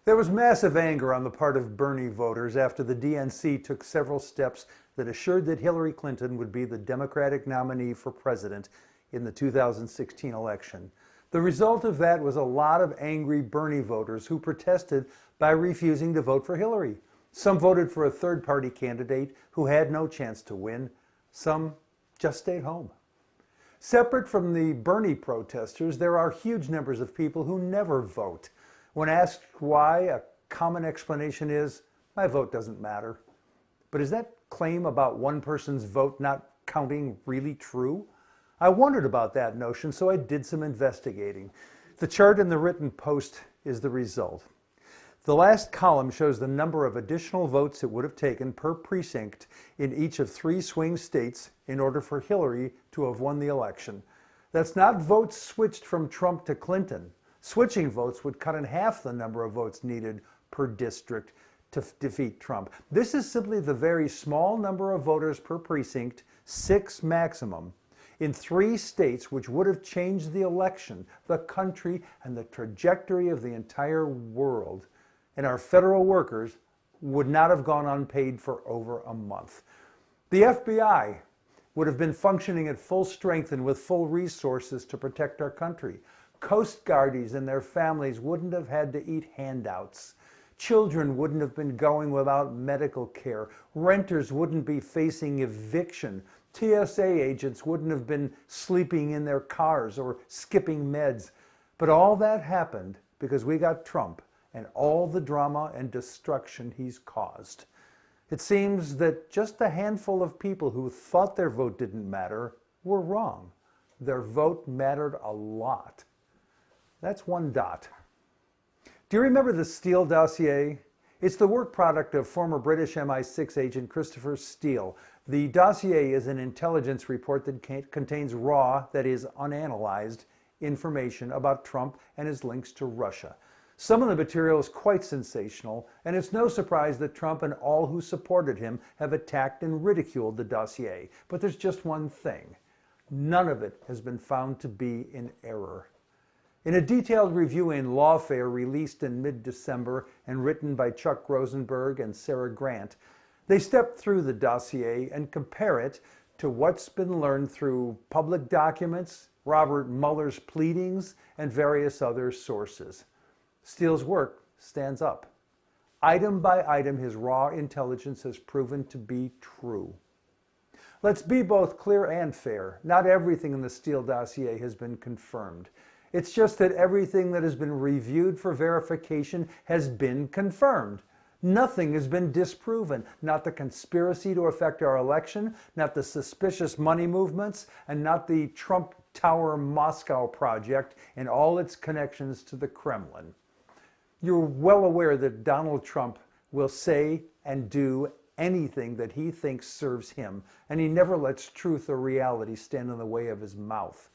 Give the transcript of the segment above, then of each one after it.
There was massive anger on the part of Bernie voters after the DNC took several steps that assured that Hillary Clinton would be the Democratic nominee for president in the 2016 election. The result of that was a lot of angry Bernie voters who protested by refusing to vote for Hillary. Some voted for a third-party candidate who had no chance to win. Some just stayed home. Separate from the Bernie protesters, there are huge numbers of people who never vote. When asked why, a common explanation is, my vote doesn't matter. But is that claim about one person's vote not counting really true? I wondered about that notion, so I did some investigating. The chart in the written post is the result. The last column shows the number of additional votes it would have taken per precinct in each of 3 swing states in order for Hillary to have won the election. That's not votes switched from Trump to Clinton. Switching votes would cut in half the number of votes needed per district to defeat Trump. This is simply the very small number of voters per precinct, 6 maximum, in 3 states which would have changed the election, the country, and the trajectory of the entire world. And our federal workers would not have gone unpaid for over a month. The FBI would have been functioning at full strength and with full resources to protect our country. Coast Guardies and their families wouldn't have had to eat handouts. Children wouldn't have been going without medical care. Renters wouldn't be facing eviction. TSA agents wouldn't have been sleeping in their cars or skipping meds. But all that happened because we got Trump and all the drama and destruction he's caused. It seems that just a handful of people who thought their vote didn't matter were wrong. Their vote mattered a lot. That's one dot. Do you remember the Steele dossier? It's the work product of former British MI6 agent Christopher Steele. The dossier is an intelligence report that contains raw, that is unanalyzed, information about Trump and his links to Russia. Some of the material is quite sensational, and it's no surprise that Trump and all who supported him have attacked and ridiculed the dossier. But there's just one thing. None of it has been found to be in error. In a detailed review in Lawfare released in mid-December and written by Chuck Rosenberg and Sarah Grant, they step through the dossier and compare it to what's been learned through public documents, Robert Mueller's pleadings, and various other sources. Steele's work stands up. Item by item, his raw intelligence has proven to be true. Let's be both clear and fair. Not everything in the Steele dossier has been confirmed. It's just that everything that has been reviewed for verification has been confirmed. Nothing has been disproven. Not the conspiracy to affect our election, not the suspicious money movements, and not the Trump Tower Moscow project and all its connections to the Kremlin. You're well aware that Donald Trump will say and do anything that he thinks serves him, and he never lets truth or reality stand in the way of his mouth.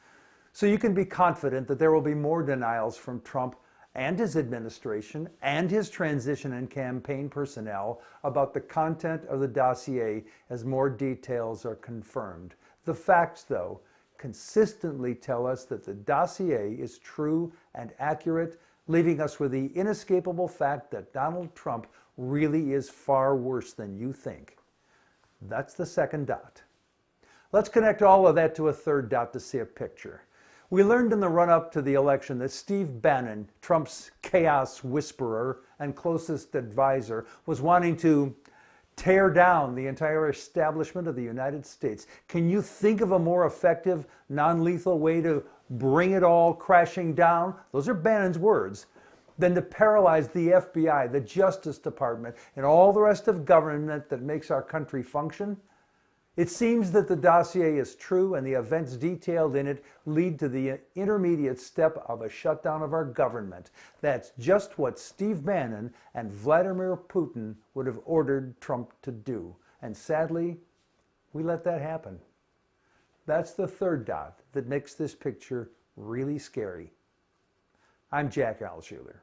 So you can be confident that there will be more denials from Trump and his administration and his transition and campaign personnel about the content of the dossier as more details are confirmed. The facts, though, consistently tell us that the dossier is true and accurate, leaving us with the inescapable fact that Donald Trump really is far worse than you think. That's the second dot. Let's connect all of that to a third dot to see a picture. We learned in the run-up to the election that Steve Bannon, Trump's chaos whisperer and closest advisor, was wanting to tear down the entire establishment of the United States. Can you think of a more effective, non-lethal way to bring it all crashing down? Those are Bannon's words. Than to paralyze the FBI, the Justice Department, and all the rest of government that makes our country function? It seems that the dossier is true, and the events detailed in it lead to the intermediate step of a shutdown of our government. That's just what Steve Bannon and Vladimir Putin would have ordered Trump to do. And sadly, we let that happen. That's the third dot that makes this picture really scary. I'm Jack Altshuler.